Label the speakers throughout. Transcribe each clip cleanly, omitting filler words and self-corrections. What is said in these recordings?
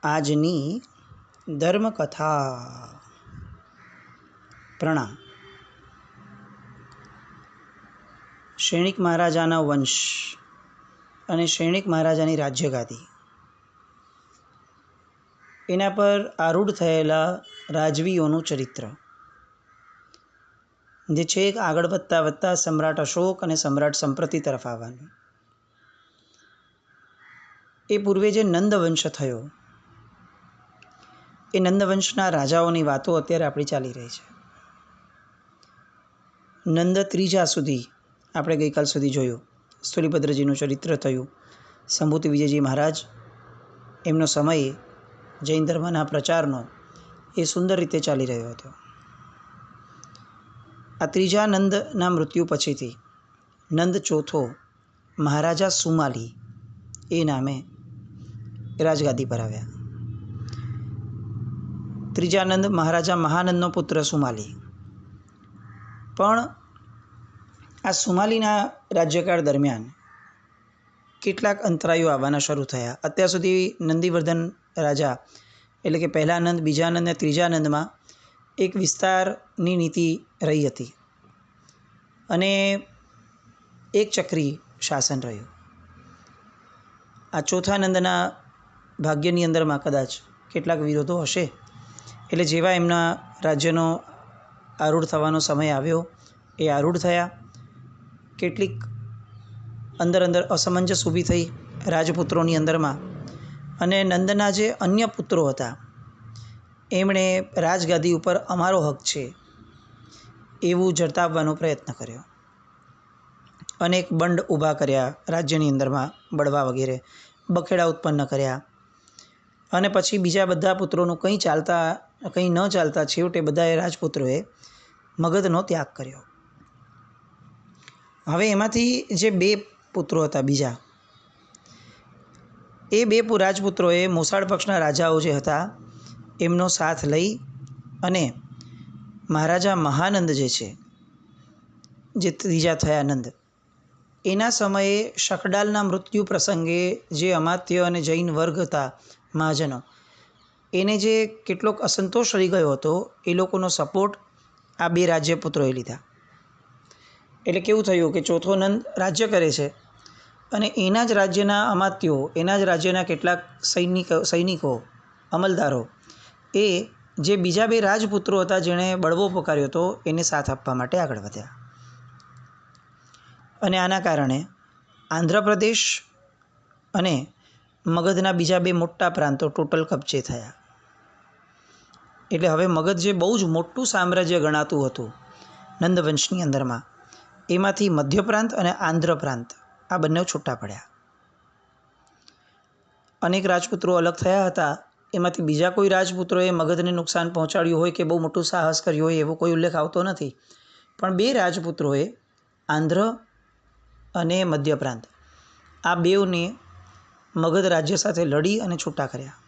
Speaker 1: આજની ધર્મકથા. પ્રણામ. શૈણિક મહારાજાના વંશ અને શૈણિક મહારાજાની રાજ્યગાદી, એના પર આરૂઢ થયેલા રાજવીઓનું ચરિત્ર, જે છેક આગળ વધતા સમ્રાટ અશોક અને સમ્રાટ સંપ્રતિ તરફ આવવાનું. એ પૂર્વે જે નંદવંશ થયો, એ નંદવંશના રાજાઓની વાતો અત્યારે આપણી ચાલી રહી છે. નંદ ત્રીજા સુધી આપણે ગઈકાલ સુધી જોયું. સ્થૂલીભદ્રજીનું ચરિત્ર થયું. સંભૂતિ વિજયજી મહારાજ, એમનો સમય જૈન ધર્મના પ્રચારનો એ સુંદર રીતે ચાલી રહ્યો હતો. આ ત્રીજા નંદના મૃત્યુ પછીથી નંદ ચોથો મહારાજા સુમાલી એ નામે રાજગાદી પર આવ્યા. ત્રીજા નંદ મહારાજા મહાનંદનો પુત્ર સુમાલી. પણ આ સુમાલીના રાજ્યકાળ દરમિયાન કેટલાક અંતરાયો આવવાના શરૂ થયા. અત્યાર સુધી નંદીવર્ધન રાજા, એટલે કે પહેલા નંદ, બીજા નંદ અને ત્રીજા નંદમાં એક વિસ્તારની નીતિ રહી હતી અને એક ચક્રી શાસન રહ્યું. આ ચોથા નંદના ભાગ્યની અંદરમાં કદાચ કેટલાક વિરોધો હશે. એટલે જેવા એમના રાજ્યનો આરૂઢ થવાનો સમય આવ્યો, એ આરૂઢ થયા. કેટલીક અંદર અસમંજસ ઊભી થઈ રાજપુત્રોની અંદરમાં, અને નંદના જે અન્ય પુત્રો હતા એમણે રાજગાદી ઉપર અમારો હક છે એવું જરતાવવાનો પ્રયત્ન કર્યો. અનેક બંડ ઊભા કર્યા રાજ્યની અંદરમાં, બળવા વગેરે બખેડા ઉત્પન્ન કર્યા. અને પછી બીજા બધા પુત્રોનું કંઈ ન ચાલતા છેવટે બધાએ રાજપુત્રોએ મગધનો ત્યાગ કર્યો. હવે એમાંથી જે બે પુત્રો હતા બીજા, એ બે રાજપુત્રોએ મોસાળ પક્ષના રાજાઓ જે હતા એમનો સાથ લઈ અને મહારાજા મહાનંદ જે છે, જે ત્રીજા થયા નંદ, એના સમયે શકડાલના મૃત્યુ પ્રસંગે જે અમાત્ય અને જૈન વર્ગ હતા મહાજનો, એને જે કેટલોક અસંતોષ રહી ગયો હતો, એ લોકોનો સપોર્ટ આ બે રાજ્યપુત્રોએ લીધા. એટલે કેવું થયું કે ચોથો નંદ રાજ્ય કરે છે અને એના જ રાજ્યના અમાત્યો, એના જ રાજ્યના કેટલાક સૈનિકો, અમલદારો, એ જે બીજા બે રાજપુત્રો હતા જેણે બળવો પોકાર્યો હતો, એને સાથ આપવા માટે આગળ વધ્યા. અને આના કારણે આંધ્રપ્રદેશ અને મગધના બીજા બે મોટા પ્રાંતો ટોટલ કબજે થયા. એટલે હવે મગધ જે બહુ જ મોટું સામ્રાજ્ય ગણાતું હતું નંદવંશની અંદરમાં, એમાંથી મધ્ય પ્રાંત અને આંધ્ર પ્રાંત આ બંને છૂટા પડ્યા. અનેક રાજપુત્રો અલગ થયા હતા. એમાંથી બીજા કોઈ રાજપુત્રોએ મગધને નુકસાન પહોંચાડ્યું હોય કે બહુ મોટું સાહસ કર્યું હોય એવો કોઈ ઉલ્લેખ આવતો નથી. પણ બે રાજપુત્રોએ આંધ્ર અને મધ્ય પ્રાંત આ બેઉને મગધ રાજ્ય સાથે લડી અને છૂટા કર્યા.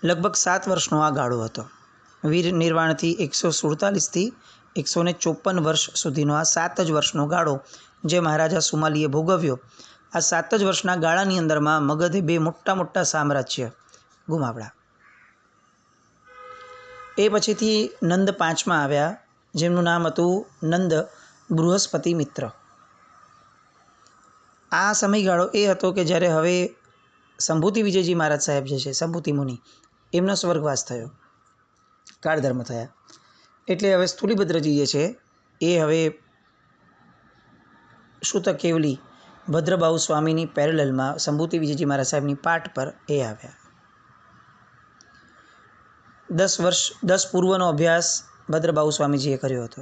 Speaker 1: લગભગ 7 વર્ષનો આ ગાળો હતો. વીર નિર્વાણથી 147થી 154 વર્ષ સુધીનો આ 7 જ વર્ષનો ગાળો જે મહારાજા સુમાલીએ ભોગવ્યો. આ 7 જ વર્ષના ગાળાની અંદરમાં મગધે બે મોટા સામ્રાજ્ય ગુમાવ્યા. એ પછીથી નંદ પાંચમાં આવ્યા, જેમનું નામ હતું નંદ બૃહસ્પતિ મિત્ર. આ સમયગાળો એ હતો કે જ્યારે હવે સંભૂતિ વિજયજી મહારાજ સાહેબ જે છે, સંભૂતિ મુનિ, એમનો સ્વર્ગવાસ થયો, કાળધર્મ થયા. એટલે હવે સ્થૂલીભદ્રજી જે છે એ હવે શુત કેવલી ભદ્રબાહુ સ્વામીની પેરેલલમાં સંભૂતિ વિજયજી મહારાજ સાહેબની પાઠ પર એ આવ્યા. 10 પૂર્વનો અભ્યાસ ભદ્રબાહુ સ્વામીજીએ કર્યો હતો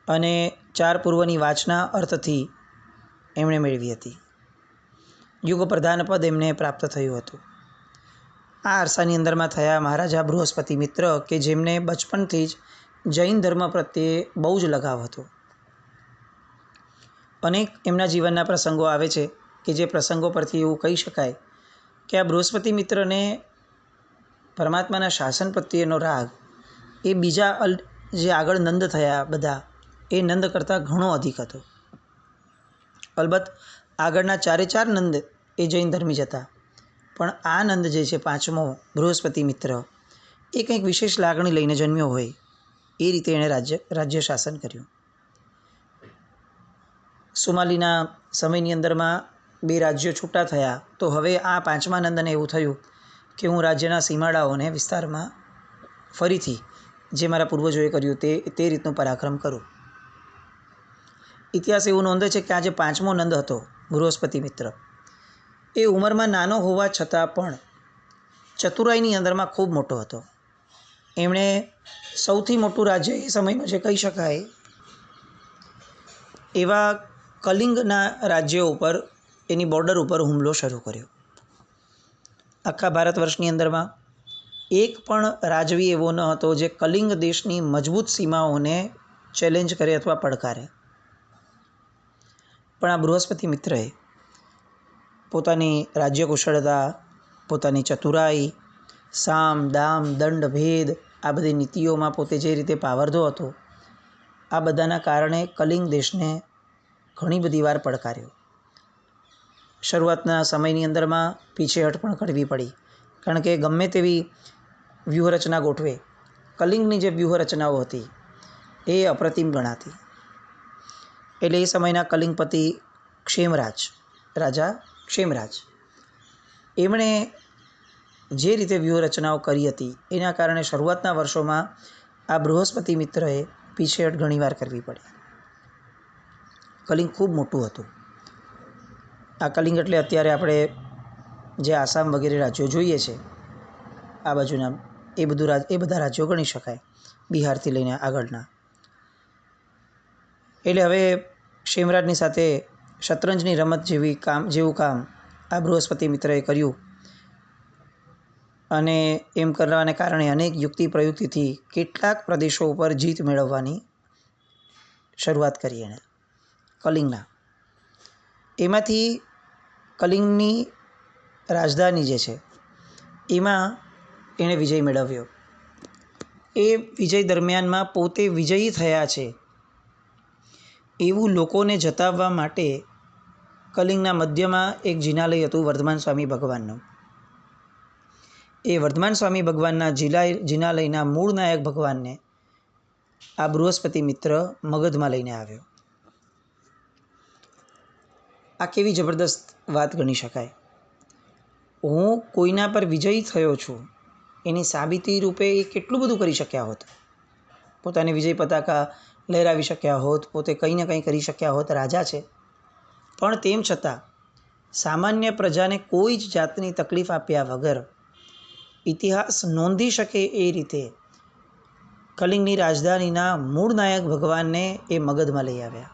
Speaker 1: અને 4 પૂર્વની વાચના અર્થથી એમણે મેળવી હતી. યુગ પ્રધાન પદ એમને પ્રાપ્ત થયું હતું. આ અરસાની અંદરમાં થયા મહારાજા બૃહસ્પતિ મિત્ર, કે જેમને બચપણથી જ જૈન ધર્મ પ્રત્યે બહુ જ લગાવ હતો. અનેક એમના જીવનના પ્રસંગો આવે છે કે જે પ્રસંગો પરથી એવું કહી શકાય કે આ બૃહસ્પતિ મિત્રને પરમાત્માના શાસન પ્રત્યેનો રાગ એ બીજા જે આગળ નંદ થયા બધા, એ નંદ કરતાં ઘણો અધિક હતો. અલબત્ત આગળના 4 નંદ એ જૈન ધર્મી જ હતા, પણ આ નંદ જે છે પાંચમો બૃહસ્પતિ મિત્ર, એ કંઈક વિશેષ લાગણી લઈને જન્મ્યો હોય એ રીતે એણે રાજ્ય શાસન કર્યું. સુમાલીના સમયની અંદરમાં 2 રાજ્યો છૂટા થયા, તો હવે આ પાંચમા નંદને એવું થયું કે હું રાજ્યના સીમાડાઓને વિસ્તારમાં ફરીથી જે મારા પૂર્વજોએ કર્યું તે રીતનું પરાક્રમ કરું. ઇતિહાસ એવું નોંધે છે કે આ જે પાંચમો નંદ હતો બૃહસ્પતિ મિત્ર, એ ઉંમરમાં નાનો હોવા છતાં પણ ચતુરાઈની અંદરમાં ખૂબ મોટો હતો. એમણે સૌથી મોટું રાજ્ય એ સમયનું જે કહી શકાય એવા કલિંગના રાજ્યો ઉપર, એની બોર્ડર ઉપર હુમલો શરૂ કર્યો. આખા ભારત વર્ષની અંદરમાં એક પણ રાજવી એવો ન હતો જે કલિંગ દેશની મજબૂત સીમાઓને ચેલેન્જ કરે અથવા પડકારે. પણ આ બૃહસ્પતિ મિત્રએ પોતાની રાજ્ય કુશળતા, પોતાની ચતુરાઈ, સામ દામ દંડ ભેદ, આ બધી નીતિઓમાં પોતે જે રીતે પાવરધો હતો, આ બધાના કારણે કલિંગ દેશને ઘણી બધી વાર પડકાર્યો. શરૂઆતના સમયની અંદરમાં પીછેહટ પણ કરવી પડી, કારણ કે ગમે તેવી વ્યૂહરચના ગોઠવે, કલિંગની જે વ્યૂહરચનાઓ હતી એ અપ્રતિમ ગણાતી. એટલે એ સમયના કલિંગપતિ ક્ષેમરાજ, રાજા ક્ષેમરાજ, એમણે જે રીતે વ્યૂહરચનાઓ કરી હતી એના કારણે શરૂઆતના વર્ષોમાં આ બૃહસ્પતિ મિત્રએ પીછેહટ ઘણીવાર કરવી પડી. કલિંગ ખૂબ મોટું હતું. આ કલિંગ એટલે અત્યારે આપણે જે આસામ વગેરે રાજ્યો જોઈએ છે આ બાજુના, એ બધા રાજ્યો ગણી શકાય, બિહારથી લઈને આગળના. એટલે હવે ક્ષેમરાજની સાથે શતરંજની રમત જેવું કામ આ બૃહસ્પતિ મિત્રએ કર્યું, અને એમ કરવાને કારણે અનેક યુક્તિ પ્રયુક્તિથી કેટલાક પ્રદેશો ઉપર જીત મેળવવાની શરૂઆત કરી એણે કલિંગના. એમાંથી કલિંગની રાજધાની જે છે એમાં એણે વિજય મેળવ્યો. એ વિજય દરમિયાનમાં પોતે વિજયી થયા છે એવું લોકોને જતાવવા માટે કલિંગના મધ્યમાં એક જિનાલય હતું વર્ધમાન સ્વામી ભગવાનનું. એ વર્ધમાન સ્વામી ભગવાનના જિનાલયના મૂળ નાયક ભગવાનને આ બૃહસ્પતિ મિત્ર મગધમાં લઈને આવ્યો. આ કેવી જબરદસ્ત વાત ગણી શકાય. હું કોઈના પર વિજયી થયો છું એની સાબિતી રૂપે એ કેટલું બધું કરી શક્યા હોત. પોતાની વિજય પતાકા લહેરાવી શક્યા હોત, પોતે કંઈ ને કંઈ કરી શક્યા હોત, રાજા છે. પણ તેમ છતાં સામાન્ય પ્રજાને કોઈ જ જાતની તકલીફ આપ્યા વગર ઇતિહાસ નોંધી શકે એ રીતે કલિંગની રાજધાનીના મૂળ નાયક ભગવાનને એ મગધમાં લઈ આવ્યા,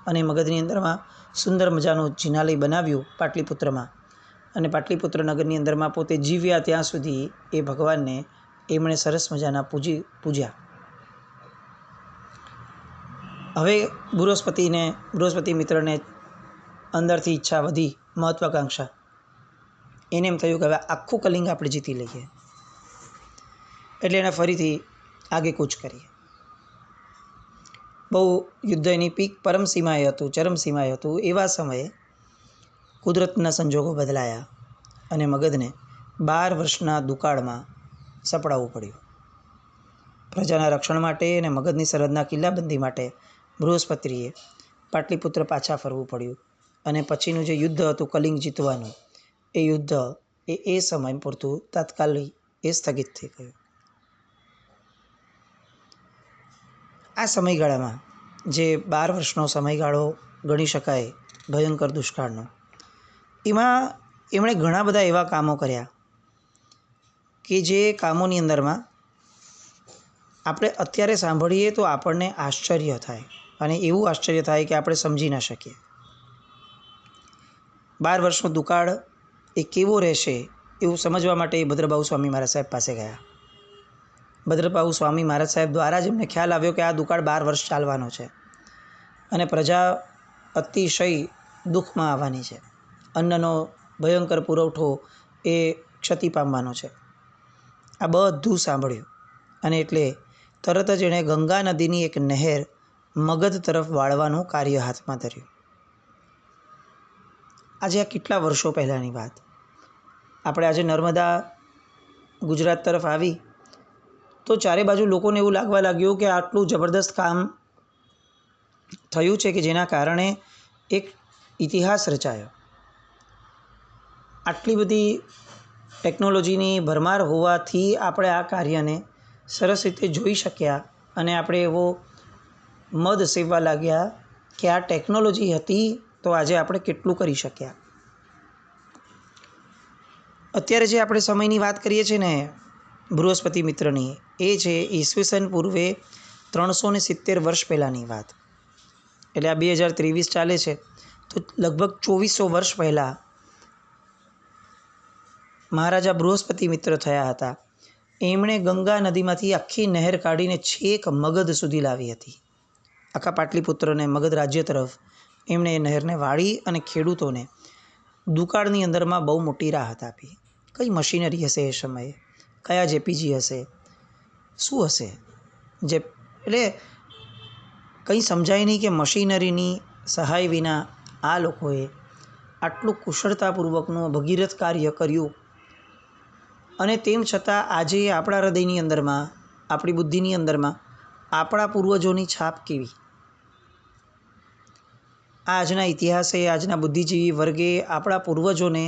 Speaker 1: અને મગધની અંદરમાં સુંદર મજાનું જિનાલય બનાવ્યું પાટલીપુત્રમાં, અને પાટલીપુત્ર નગરની અંદરમાં પોતે જીવ્યા ત્યાં સુધી એ ભગવાનને એમણે સરસ મજાના પૂજ્યા. હવે બૃહસ્પતિ મિત્રને અંદરથી ઈચ્છા વધી, મહત્વાકાંક્ષા. એને એમ થયું કે હવે આખું કલિંગ આપણે જીતી લઈએ. એટલે એણે ફરીથી આગેકૂચ કરી. બહુ યુદ્ધ એની પીક ચરમસીમાએ હતું. એવા સમયે કુદરતના સંજોગો બદલાયા અને મગધને 12 વર્ષના દુકાળમાં સપડાવવું પડ્યું. પ્રજાના રક્ષણ માટે અને મગધની સરહદના કિલ્લાબંધી માટે બૃહસ્પતિએ પાટલીપુત્ર પાછા ફરવું પડ્યું, અને પછીનું જે યુદ્ધ હતું કલિંગ જીતવાનું, એ યુદ્ધ એ સમય પૂરતું તાત્કાલિક એ સ્થગિત થઈ ગયું. આ સમયગાળામાં જે 12 વર્ષનો સમયગાળો ગણી શકાય ભયંકર દુષ્કાળનો, એમાં એમણે ઘણા બધા એવા કામો કર્યા કે જે કામોની અંદરમાં આપણે અત્યારે સાંભળીએ તો આપણને આશ્ચર્ય થાય, અને એવું આશ્ચર્ય થાય કે આપણે સમજી ના શકીએ. 12 વર્ષનો દુકાળ એ કેવો રહેશે એવું સમજવા માટે એ ભદ્રબાહુ સ્વામી મહારાજ સાહેબ પાસે ગયા. ભદ્રબાહુ સ્વામી મહારાજ સાહેબ દ્વારા જ એમને ખ્યાલ આવ્યો કે આ દુકાળ 12 વર્ષ ચાલવાનો છે, અને પ્રજા અતિશય દુઃખમાં આવવાની છે. અન્નનો ભયંકર પુરવઠો એ ક્ષતિ પામવાનો છે. આ બધું સાંભળ્યું, અને એટલે તરત જ એણે ગંગા નદીની એક નહેર મગધ તરફ વાળવાનું કાર્ય હાથમાં ધર્યું. આજે આ કેટલા વર્ષો પહેલાંની વાત. આપણે આજે નર્મદા ગુજરાત તરફ આવી તો ચારે બાજુ લોકોને એવું લાગવા લાગ્યું કે આટલું જબરદસ્ત કામ થયું છે કે જેના કારણે એક ઇતિહાસ રચાયો. આટલી બધી ટેકનોલોજીની ભરમાર હોવાથી આપણે આ કાર્યને સરસ રીતે જોઈ શક્યા અને આપણે એવો મદ સેવવા લાગ્યા કે આ ટેકનોલોજી હતી તો આજે આપણે કેટલું કરી શક્યા. અત્યારે જે આપણે સમયની વાત કરીએ છીએ ને બૃહસ્પતિ મિત્રની, એ છે ઈસવીસન પૂર્વે 370 વર્ષ પહેલાંની વાત. એટલે આ 2023 ચાલે છે તો લગભગ 2400 વર્ષ પહેલાં મહારાજા બૃહસ્પતિ મિત્ર થયા હતા. એમણે ગંગા નદીમાંથી આખી નહેર કાઢીને છેક મગધ સુધી લાવી હતી. આખા પાટલીપુત્રને મગધ રાજ્ય તરફ એમણે એ નહેરને વાળી અને ખેડૂતોને દુકાળની અંદરમાં બહુ મોટી રાહત આપી. કઈ મશીનરી હશે એ સમયે, કયા જેપીજી હશે, શું હશે? એટલે કંઈ સમજાય નહીં કે મશીનરીની સહાય વિના આ લોકોએ આટલું કુશળતાપૂર્વકનું ભગીરથ કાર્ય કર્યું. અને તેમ છતાં આજે આપણા હૃદયની અંદરમાં, આપણી બુદ્ધિની અંદરમાં આપણા પૂર્વજોની છાપ કેવી? આજના ઇતિહાસે, આજના બુદ્ધિજીવી વર્ગે આપણા પૂર્વજોને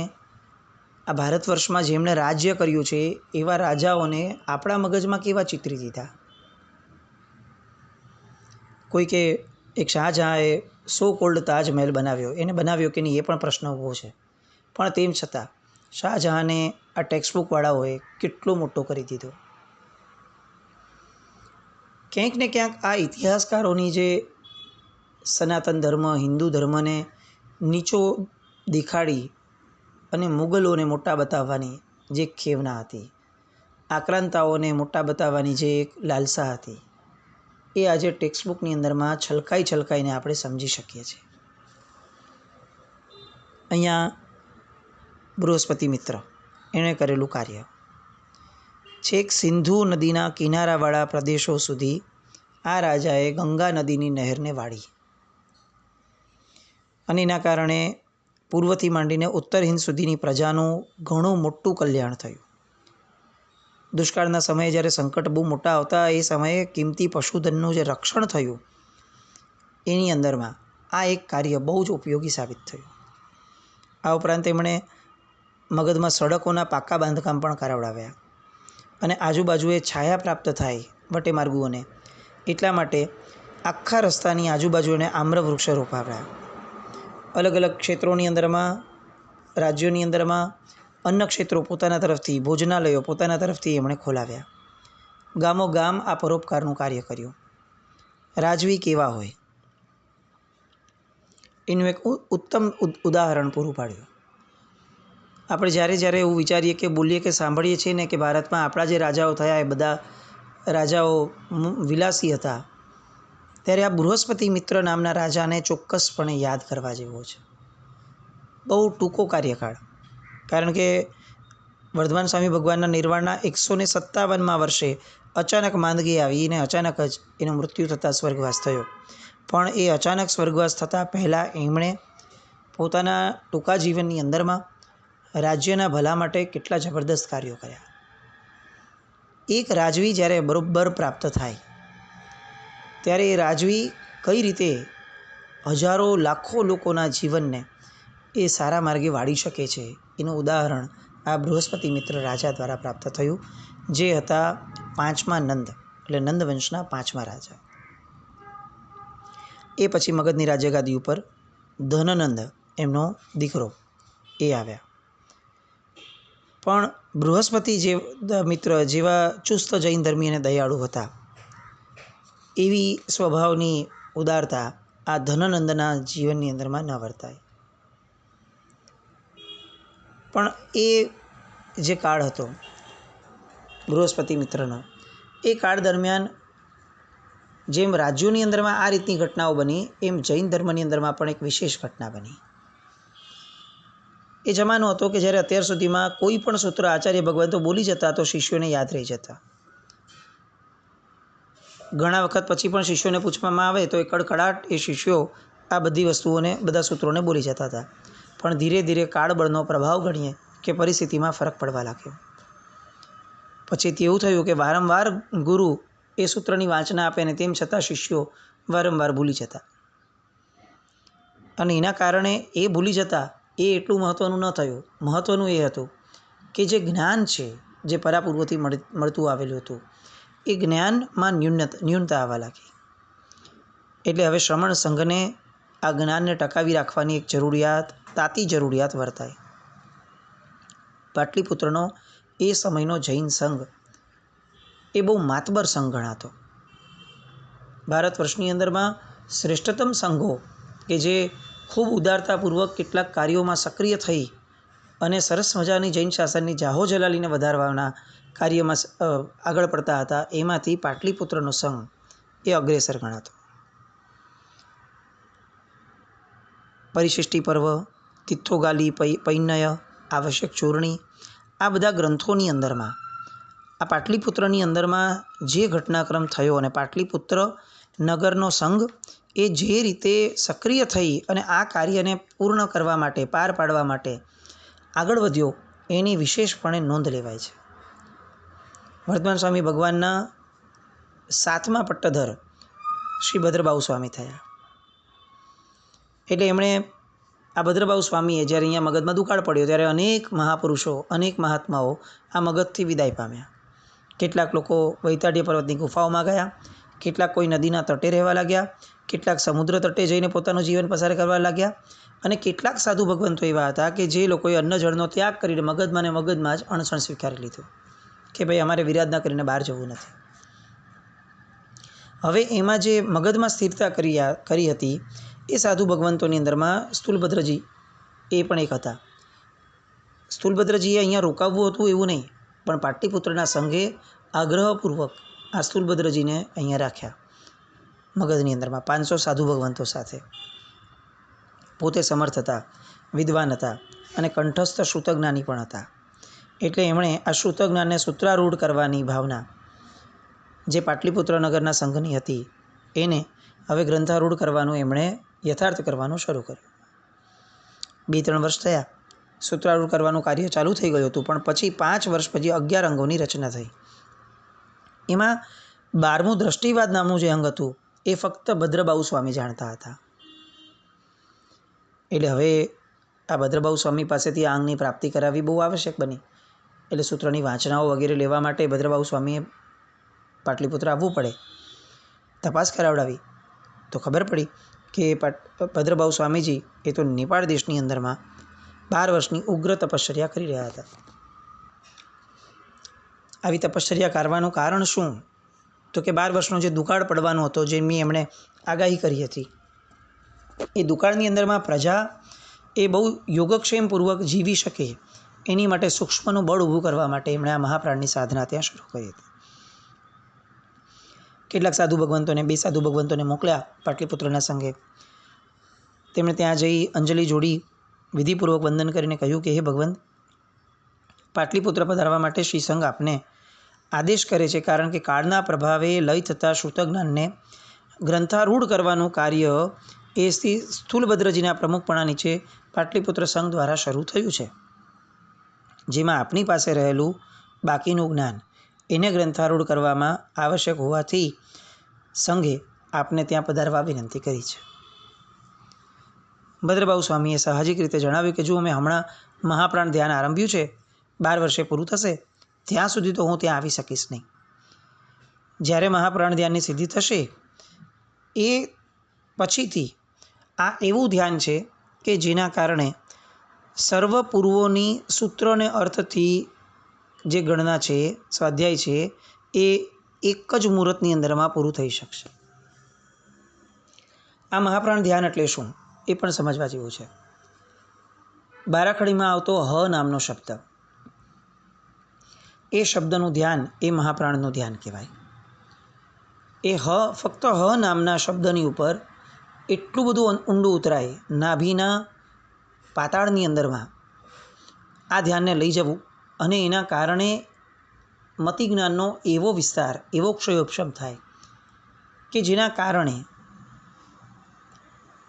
Speaker 1: આ ભારત વર્ષમાં જેમણે રાજ્ય કર્યું છે એવા રાજાઓને આપણા મગજમાં કેવા ચિતરી દીધા. કોઈ કે એક શાહજહાંએ સો કોલ્ડ તાજમહેલ બનાવ્યો, એને બનાવ્યો કે નહીં એ પણ પ્રશ્ન ઊભો છે. પણ તેમ છતાં શાહજહાંને આ ટેક્સ્ટબુકવાળાઓએ કેટલો મોટો કરી દીધો. ક્યાંક ને ક્યાંક આ ઇતિહાસકારોની જે સનાતન ધર્મ, હિન્દુ ધર્મને નીચો દેખાડી અને મુગલોને મોટા બતાવવાની જે ખેવના હતી, આક્રાંતાઓને મોટા બતાવવાની જે એક લાલસા હતી, એ આજે ટેક્સ્ટબુકની અંદરમાં છલકાઈને આપણે સમજી શકીએ છીએ. અહીંયા બૃહસ્પતિ મિત્ર એણે કરેલું કાર્ય છેક સિંધુ નદીના કિનારાવાળા પ્રદેશો સુધી આ રાજાએ ગંગા નદીની નહેરને વાળી અને એના કારણે પૂર્વથી માંડીને ઉત્તર હિંદ સુધીની પ્રજાનું ઘણું મોટું કલ્યાણ થયું. દુષ્કાળના સમયે જ્યારે સંકટ બહુ મોટા આવતા એ સમયે કિંમતી પશુધનનું જે રક્ષણ થયું એની અંદરમાં આ એક કાર્ય બહુ જ ઉપયોગી સાબિત થયું. આ ઉપરાંત એમણે મગધમાં સડકોના પાકા બાંધકામ પણ કરાવડાવ્યા અને આજુબાજુએ છાયા પ્રાપ્ત થાય વટે માર્ગોને, એટલા માટે આખા રસ્તાની આજુબાજુ એને આમ્ર વૃક્ષ રોપાવ્યા. અલગ અલગ ક્ષેત્રોની અંદરમાં, રાજ્યોની અંદરમાં અન્ન ક્ષેત્રો પોતાના તરફથી, ભોજનાલયો પોતાના તરફથી એમણે ખોલાવ્યા. ગામો ગામ આ પરોપકારનું કાર્ય કર્યું. રાજવી કેવા હોય એનું એક ઉત્તમ ઉદાહરણ પૂરું પાડ્યું. આપણે જ્યારે એવું વિચારીએ કે બોલીએ કે સાંભળીએ છીએ ને કે ભારતમાં આપણા જે રાજાઓ થયા એ બધા રાજાઓ વિલાસી હતા, ત્યારે આ બૃહસ્પતિ મિત્ર નામના રાજાને ચોક્કસપણે યાદ કરવા જેવો છે. બહુ ટૂંકો કાર્યકાળ, કારણ કે વર્ધમાન સ્વામી ભગવાનના નિર્વાણના 157મા વર્ષે અચાનક માંદગી આવી અને અચાનક જ એનું મૃત્યુ થતાં સ્વર્ગવાસ થયો. પણ એ અચાનક સ્વર્ગવાસ થતાં પહેલાં એમણે પોતાના ટૂંકા જીવનની અંદરમાં રાજ્યના ભલા માટે કેટલા જબરદસ્ત કાર્યો કર્યા. એક રાજવી જ્યારે બરોબર પ્રાપ્ત થાય ત્યારે એ રાજવી કઈ રીતે હજારો લાખો લોકોના જીવનને એ સારા માર્ગે વાળી શકે છે એનું ઉદાહરણ આ બૃહસ્પતિ મિત્ર રાજા દ્વારા પ્રાપ્ત થયું, જે હતા 5મા નંદ, એટલે નંદવંશના 5મા રાજા. એ પછી મગધની રાજ્યગાદી ઉપર ધનનંદ એમનો દીકરો એ આવ્યા. પણ બૃહસ્પતિ જે મિત્ર જેવા ચુસ્ત જૈન ધર્મી અને દયાળુ હતા, એવી સ્વભાવની ઉદારતા આ ધનનંદના જીવનની અંદરમાં ન વર્તાય. પણ એ જે કાળ હતો બૃહસ્પતિ મિત્રનો, એ કાળ દરમિયાન જેમ રાજ્યોની અંદરમાં આ રીતની ઘટનાઓ બની, એમ જૈન ધર્મની અંદરમાં પણ એક વિશેષ ઘટના બની. એ જમાનો હતો કે જ્યારે અત્યાર સુધીમાં કોઈ પણ સૂત્ર આચાર્ય ભગવાન તો બોલી જતા તો શિષ્યોને યાદ રહી જતા. ઘણા વખત પછી પણ શિષ્યોને પૂછવામાં આવે તો એ કડકડાટ એ શિષ્યો આ બધી વસ્તુઓને, બધા સૂત્રોને બોલી જતા હતા. પણ ધીરે ધીરે કાળબળનો પ્રભાવ ગણીએ કે પરિસ્થિતિમાં ફરક પડવા લાગ્યો. પછી એવું થયું કે વારંવાર ગુરુ એ સૂત્રની વાંચના આપે ને તેમ છતાં શિષ્યો વારંવાર ભૂલી જતા. અને એના કારણે એ ભૂલી જતા એ એટલું મહત્ત્વનું ન થયું. મહત્ત્વનું એ હતું કે જે જ્ઞાન છે, જે પરાપૂર્વથી મળતું આવેલું હતું, એ જ્ઞાનમાં ન્યૂનતા આવવા લાગી. એટલે હવે શ્રમણ સંઘને આ જ્ઞાનને ટકાવી રાખવાની એક તાતી જરૂરિયાત વર્તાય. પાટલીપુત્રનો એ સમયનો જૈન સંઘ એ બહુ માતબર સંઘ ગણાતો. ભારત વર્ષની અંદરમાં શ્રેષ્ઠતમ સંઘો કે જે ખૂબ ઉદારતાપૂર્વક કેટલાક કાર્યોમાં સક્રિય થઈ અને સરસ મજાની જૈન શાસનની જાહો જલાલીને વધારવાના કાર્યમાં આગળ પડતા હતા, એમાંથી પાટલીપુત્રનો સંઘ એ અગ્રેસર ગણાતો. પરિશિષ્ટિ પર્વ, તિથ્થોગાલી પૈનય, આવશ્યક ચોરણી, આ બધા ગ્રંથોની અંદરમાં આ પાટલીપુત્રની અંદરમાં જે ઘટનાક્રમ થયો અને પાટલીપુત્ર નગરનો સંઘ એ જે રીતે સક્રિય થઈ અને આ કાર્યને પૂર્ણ કરવા માટે, પાર પાડવા માટે આગળ વધ્યો, એની વિશેષપણે નોંધ લેવાય છે. વર્તમાન સ્વામી ભગવાનના 7મા પટ્ટધર શ્રી ભદ્રબાહુ સ્વામી થયા. એટલે એમણે આ ભદ્રબાહુ સ્વામીએ જ્યારે અહીંયા મગધમાં દુકાળ પડ્યો ત્યારે અનેક મહાપુરુષો, અનેક મહાત્માઓ આ મગધથી વિદાય પામ્યા. કેટલાક લોકો વૈતાઢ્ય પર્વતની ગુફાઓમાં ગયા, કેટલાક કોઈ નદીના તટે રહેવા લાગ્યા, કેટલાક સમુદ્ર તટે જઈને પોતાનું જીવન પસાર કરવા લાગ્યા, અને કેટલાક સાધુ ભગવંતો એવા હતા કે જે લોકોએ અન્ન જળનો ત્યાગ કરીને મગધમાં જ અણસણ સ્વીકારી લીધું કે ભાઈ અમારે વિરાધના કરીને બહાર જવું નથી. હવે એમાં જે મગધમાં સ્થિરતા કરી હતી એ સાધુ ભગવંતોની અંદરમાં સ્થૂલભદ્રજી એ પણ એક હતા. સ્થૂલભદ્રજીએ અહીંયા રોકાવવું હતું એવું નહીં, પણ પાટલીપુત્રના સંઘે આગ્રહપૂર્વક આ સ્થૂલભદ્રજીને અહીંયા રાખ્યા મગધની અંદરમાં 500 સાધુ ભગવંતો સાથે. પોતે સમર્થ હતા, વિદ્વાન હતા અને કંઠસ્થ શ્રુતજ્ઞાની પણ હતા. એટલે એમણે આ શ્રુતજ્ઞાનને સૂત્રારૂઢ કરવાની ભાવના જે પાટલીપુત્ર નગરના સંઘની હતી એને હવે ગ્રંથારૂઢ કરવાનું એમણે યથાર્થ કરવાનું શરૂ કર્યું. 2-3 વર્ષ થયા, સૂત્રારૂઢ કરવાનું કાર્ય ચાલુ થઈ ગયું હતું, પણ પછી 5 વર્ષ પછી 11 અંગોની રચના થઈ. એમાં 12મું દ્રષ્ટિવાદ નામનું જે અંગ હતું એ ફક્ત ભદ્રબાહુ સ્વામી જાણતા હતા. એટલે હવે આ ભદ્રબાહુ સ્વામી પાસેથી આ અંગની પ્રાપ્તિ કરાવવી બહુ આવશ્યક બની. એટલે સૂત્રની વાંચનાઓ વગેરે લેવા માટે ભદ્રબાહુ સ્વામીએ પાટલીપુત્ર આવવું પડે. તપાસ કરાવડાવી તો ખબર પડી કે ભદ્રબાહુ સ્વામીજી એ તો નેપાળ દેશની અંદરમાં 12 વર્ષની ઉગ્ર તપશ્ચર્યા કરી રહ્યા હતા. આવી તપશ્ચર્યા કરવાનું કારણ શું? તો કે 12 વર્ષનો જે દુકાળ પડવાનો હતો, જેની એમણે આગાહી કરી હતી, એ દુકાળની અંદરમાં પ્રજા એ બહુ યોગક્ષેમપૂર્વક જીવી શકે એની માટે સૂક્ષ્મનું બળ ઊભું કરવા માટે એમણે આ મહાપ્રાણની સાધના ત્યાં શરૂ કરી હતી. કેટલાક સાધુ ભગવંતોને 2 સાધુ ભગવંતોને મોકલ્યા પાટલીપુત્રના સંઘે. તેમણે ત્યાં જઈ અંજલિ જોડી વિધિપૂર્વક વંદન કરીને કહ્યું કે હે ભગવંત, પાટલીપુત્ર પધારવા માટે શ્રી સંઘ આપને આદેશ કરે છે, કારણ કે કાળના પ્રભાવે લય થતાં શ્રુતજ્ઞાનને ગ્રંથારૂઢ કરવાનું કાર્ય એ સ્થૂલભદ્રજીના પ્રમુખપણા નીચે પાટલીપુત્ર સંઘ દ્વારા શરૂ થયું છે, જેમાં આપની પાસે રહેલું બાકીનું જ્ઞાન એને ગ્રંથારૂઢ કરવામાં આવશ્યક હોવાથી સંઘે આપને ત્યાં પધારવા વિનંતી કરી છે. ભદ્રબાહુ સ્વામીએ સાહજિક રીતે જણાવ્યું કે જો અમે હમણાં મહાપ્રાણ ધ્યાન આરંભ્યું છે, 12 વર્ષે પૂરું થશે ત્યાં સુધી તો હું ત્યાં આવી શકીશ નહીં. જ્યારે મહાપ્રાણ ધ્યાનની સિદ્ધિ થશે એ પછીથી આ એવું ધ્યાન છે કે જેના કારણે સર્વ પૂર્વોની સૂત્રને અર્થથી જે ગણના છે, સ્વાધ્યાય છે, એ એક જ મુહૂર્તની અંદરમાં પૂરું થઈ શકશે. આ મહાપ્રાણ ધ્યાન એટલે શું એ પણ સમજવા જેવું છે. બારાખડીમાં આવતો હ નામનો શબ્દ, એ શબ્દનું ધ્યાન એ મહાપ્રાણનું ધ્યાન કહેવાય. એ ફક્ત હ નામના શબ્દની ઉપર એટલું બધું ઊંડું ઉતરાય, નાભીના પાતાળની અંદરમાં આ ધ્યાનને લઈ જવું અને એના કારણે મતિજ્ઞાનનો એવો વિસ્તાર, એવો ક્ષયોપશમ થાય કે જેના કારણે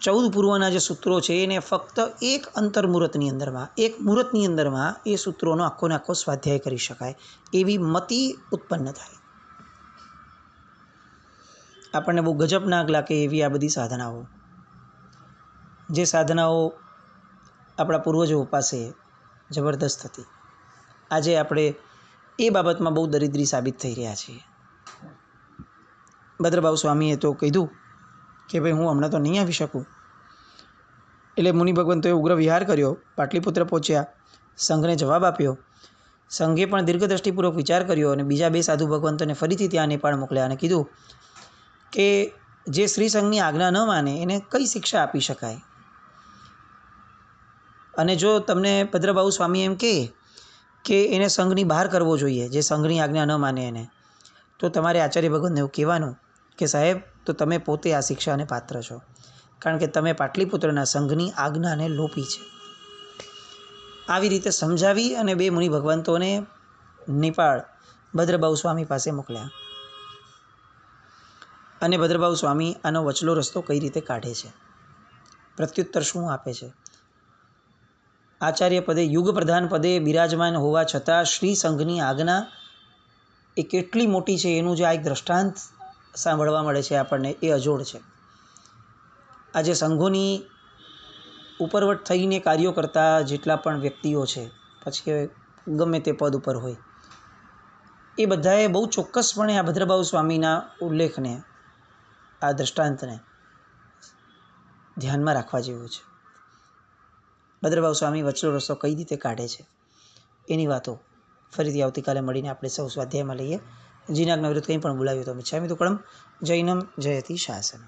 Speaker 1: 14 પૂર્વના જે સૂત્રો છે એને ફક્ત એક અંતર્મુહૂર્તની અંદરમાં, એક મુહૂર્તની અંદરમાં એ સૂત્રોનો આખોને આખો સ્વાધ્યાય કરી શકાય એવી મતિ ઉત્પન્ન થાય. આપણને બહુ ગજબ નાક લાગે એવી આ બધી સાધનાઓ, જે સાધનાઓ આપણા પૂર્વજો પાસે જબરદસ્ત હતી, આજે આપણે એ બાબતમાં બહુ દરિદ્રી સાબિત થઈ રહ્યા છીએ. ભદ્રભાવ સ્વામીએ તો કીધું કે ભાઈ હું હમણાં તો નહીં આવી શકું. એટલે મુનિ ભગવંતોએ ઉગ્ર વિહાર કર્યો, પાટલીપુત્ર પહોંચ્યા, સંઘને જવાબ આપ્યો. સંઘે પણ દીર્ઘદ્રષ્ટિપૂર્વક વિચાર કર્યો અને બીજા 2 સાધુ ભગવંતોને ફરીથી ત્યાં નેપાળ મોકલ્યા અને કીધું કે જે શ્રી સંઘની આજ્ઞા ન માને એને કઈ શિક્ષા આપી શકાય. અને જો તમને ભદ્રભાવ સ્વામી એમ કહે કે એને સંઘની બહાર કરવો જોઈએ, જે સંઘની આજ્ઞા ન માને એને, તો તમારે આચાર્ય ભગવંતને એવું કહેવાનું કે સાહેબ, તો તમે પોતે આ શિક્ષાને પાત્ર છો, કારણ કે તમે પાટલીપુત્રના સંઘની આજ્ઞાને લોપી છે. આવી રીતે સમજાવી અને 2 મુનિ ભગવંતોને નેપાળ ભદ્રભાવ સ્વામી પાસે મોકલ્યા. અને ભદ્રભાવ સ્વામી આનો વચલો રસ્તો કઈ રીતે કાઢે છે, પ્રત્યુત્તર શું આપે છે. આચાર્ય પદે, યુગ પ્રધાન પદે બિરાજમાન હોવા છતાં શ્રી સંઘની આજ્ઞા એ કેટલી મોટી છે એનું જે આ એક દ્રષ્ટાંત સાંભળવા મળે છે આપણને, એ અજોડ છે. આજે સંઘોની ઉપરવટ થઈને કાર્યો કરતા જેટલા પણ વ્યક્તિઓ છે, પછી ગમે તે પદ ઉપર હોય, એ બધાએ બહુ ચોક્કસપણે આ ભદ્રભાવ સ્વામીના ઉલ્લેખને, આ દ્રષ્ટાંતને ધ્યાનમાં રાખવા જેવું છે. ભદ્રભાવ સ્વામી વચલો રસ્તો કઈ રીતે કાઢે છે એની વાતો ફરીથી આવતીકાલે મળીને આપણે સૌ સ્વાધ્યાયમાં લઈએ. જીનાજ્ઞા વિરુદ્ધ કંઈ પણ બોલાવ્યું તો મિચ્છામિ દુક્કડમ. જૈનમ જયતિ શાસનમ.